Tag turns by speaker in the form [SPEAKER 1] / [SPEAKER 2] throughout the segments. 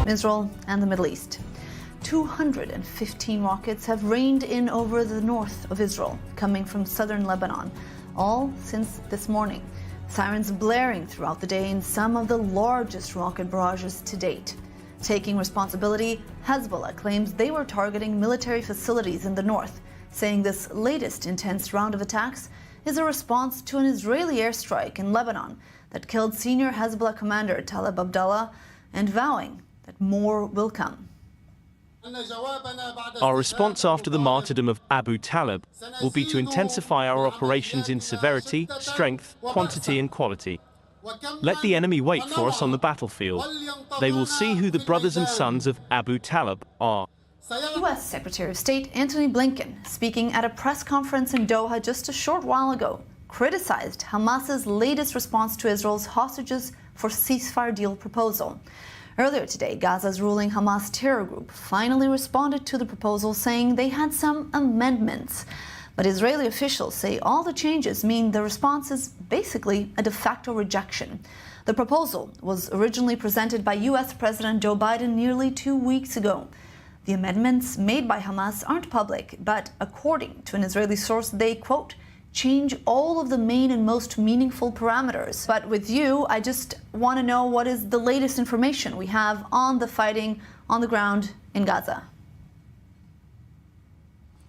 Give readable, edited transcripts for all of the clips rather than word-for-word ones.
[SPEAKER 1] Israel and the Middle East. 215 rockets have rained in over the north of Israel, coming from southern Lebanon, all since this morning. Sirens blaring throughout the day in some of the largest rocket barrages to date. Taking responsibility, Hezbollah claims they were targeting military facilities in the north, saying this latest intense round of attacks is a response to an Israeli airstrike in Lebanon that killed senior Hezbollah commander Talib Abdallah, and vowing that more will come.
[SPEAKER 2] Our response after the martyrdom of Abu Talib will be to intensify our operations in severity, strength, quantity and quality. Let the enemy wait for us on the battlefield. They will see who the brothers and sons of Abu Talib are.
[SPEAKER 1] U.S. Secretary of State Antony Blinken, speaking at a press conference in Doha just a short while ago, criticized Hamas's latest response to Israel's hostages for ceasefire deal proposal. Earlier today, Gaza's ruling Hamas terror group finally responded to the proposal, saying they had some amendments. But Israeli officials say all the changes mean the response is basically a de facto rejection. The proposal was originally presented by U.S. President Joe Biden nearly 2 weeks ago. The amendments made by Hamas aren't public, but according to an Israeli source, they, quote, change all of the main and most meaningful parameters. But with you, I just want to know what is the latest information we have on the fighting on the ground in Gaza.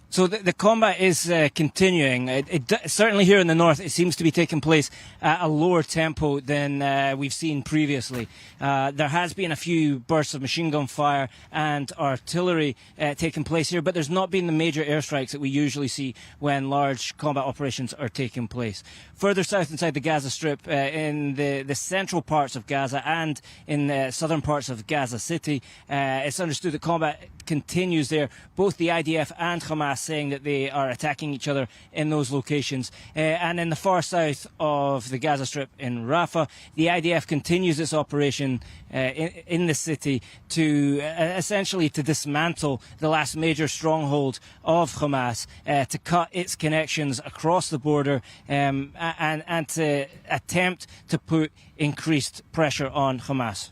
[SPEAKER 3] So the combat is continuing. Certainly here in the north, it seems to be taking place at a lower tempo than we've seen previously. There has been a few bursts of machine gun fire and artillery taking place here, but there's not been the major airstrikes that we usually see when large combat operations are taking place. Further south inside the Gaza Strip, in the central parts of Gaza and in the southern parts of Gaza City, it's understood that combat continues there. Both the IDF and Hamas saying that they are attacking each other in those locations. And in the far south of the Gaza Strip in Rafah, the IDF continues its operation in the city to essentially to dismantle the last major stronghold of Hamas, to cut its connections across the border, and to attempt to put increased pressure on Hamas.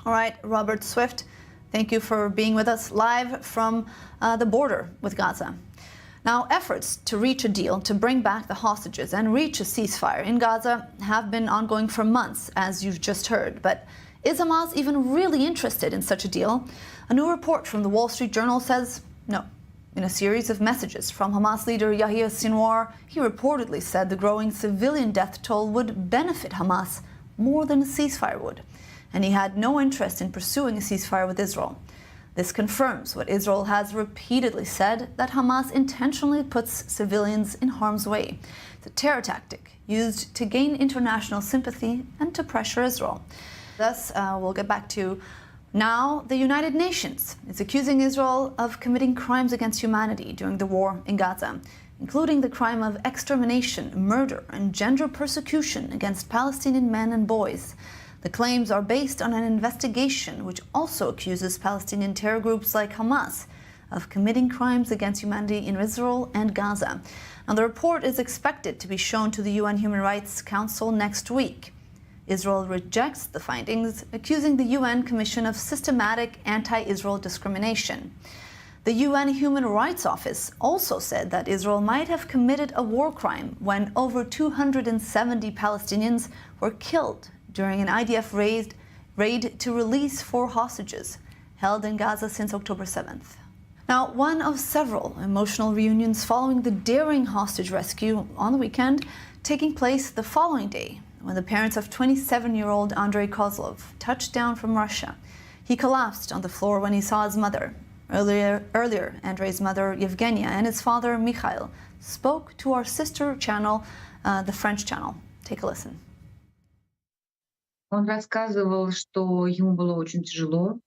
[SPEAKER 1] All right, Robert Swift, thank you for being with us live from the border with Gaza. Now, efforts to reach a deal to bring back the hostages and reach a ceasefire in Gaza have been ongoing for months, as you've just heard. But is Hamas even really interested in such a deal? A new report from the Wall Street Journal says no. In a series of messages from Hamas leader Yahya Sinwar, he reportedly said the growing civilian death toll would benefit Hamas more than a ceasefire would, and he had no interest in pursuing a ceasefire with Israel. This confirms what Israel has repeatedly said, that Hamas intentionally puts civilians in harm's way. It's a terror tactic used to gain international sympathy and to pressure Israel. Thus, we'll get back to now the United Nations is accusing Israel of committing crimes against humanity during the war in Gaza, including the crime of extermination, murder, and gender persecution against Palestinian men and boys. The claims are based on an investigation which also accuses Palestinian terror groups like Hamas of committing crimes against humanity in Israel and Gaza. Now, the report is expected to be shown to the UN Human Rights Council next week. Israel rejects the findings, accusing the UN Commission of systematic anti-Israel discrimination. The UN Human Rights Office also said that Israel might have committed a war crime when over 270 Palestinians were killed during an IDF raid to release 4 hostages held in Gaza since October 7th. Now, one of several emotional reunions following the daring hostage rescue on the weekend, taking place the following day when the parents of 27-year-old Andrei Kozlov touched down from Russia. He collapsed on the floor when he saw his mother. Earlier, Andrei's mother, Yevgenia, and his father, Mikhail, spoke to our sister channel, the French channel. Take a listen.
[SPEAKER 4] Он рассказывал, что ему было очень тяжело,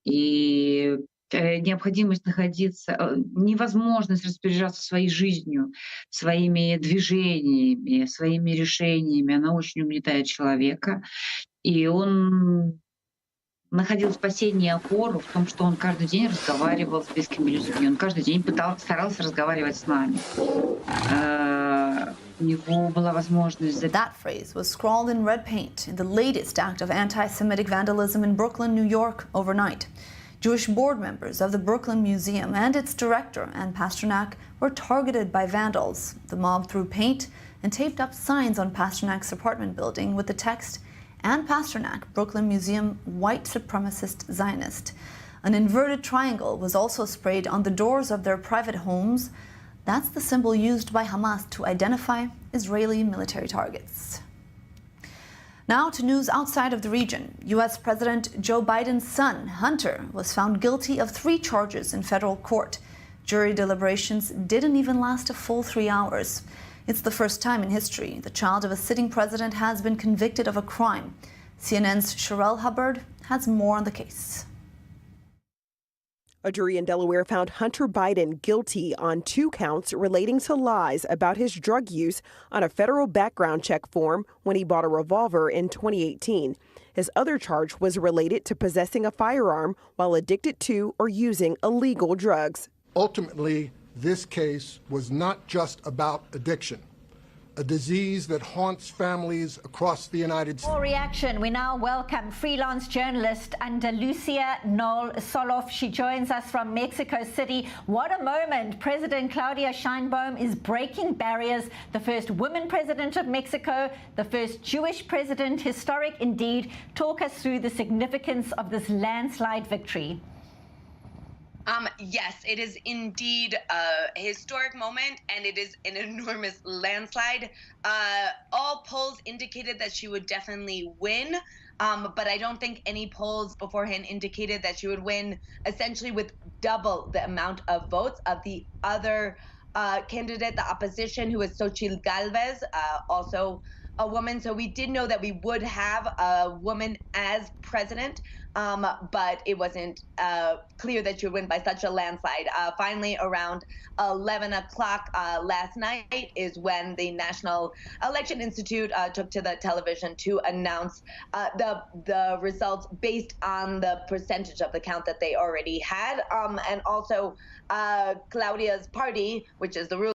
[SPEAKER 4] и необходимость находиться, невозможность распоряжаться своей жизнью, своими движениями, своими решениями, она очень угнетает человека. И он находил спасение и опору в том, что он каждый день разговаривал с близкими людьми. Он каждый день старался разговаривать с нами. у него была возможность
[SPEAKER 1] That phrase was scrawled in red paint in the latest act of anti-Semitic vandalism in Brooklyn, New York, overnight. Jewish board members of the Brooklyn Museum and its director, Ann Pasternak, were targeted by vandals. The mob threw paint and taped up signs on Pasternak's apartment building with the text, "Ann Pasternak, Brooklyn Museum, white supremacist Zionist." An inverted triangle was also sprayed on the doors of their private homes. That's the symbol used by Hamas to identify Israeli military targets. Now to news outside of the region. U.S. President Joe Biden's son, Hunter, was found guilty of 3 charges in federal court. Jury deliberations didn't even last a full 3 hours. It's the first time in history the child of a sitting president has been convicted of a crime. CNN's Sherelle Hubbard has more on the case.
[SPEAKER 5] A jury in Delaware found Hunter Biden guilty on 2 counts relating to lies about his drug use on a federal background check form when he bought a revolver in 2018. His other charge was related to possessing a firearm while addicted to or using illegal drugs.
[SPEAKER 6] Ultimately, this case was not just about addiction, a disease that haunts families across the United States.
[SPEAKER 7] For reaction, we now welcome freelance journalist Andalucia Noel Soloff. She joins us from Mexico City. What a moment. President Claudia Sheinbaum is breaking barriers. The first woman president of Mexico, the first Jewish president, historic indeed. Talk us through the significance of this landslide victory.
[SPEAKER 8] Yes, it is indeed a historic moment, and it is an enormous landslide. All polls indicated that she would definitely win, but I don't think any polls beforehand indicated that she would win essentially with double the amount of votes of the other candidate, the opposition, who is Xochitl Galvez, also a woman. So we did know that we would have a woman as president, but it wasn't clear that she would win by such a landslide. Finally, around 11 o'clock last night is when the National Election Institute took to the television to announce the results based on the percentage of the count that they already had. And also Claudia's party, which is the ruling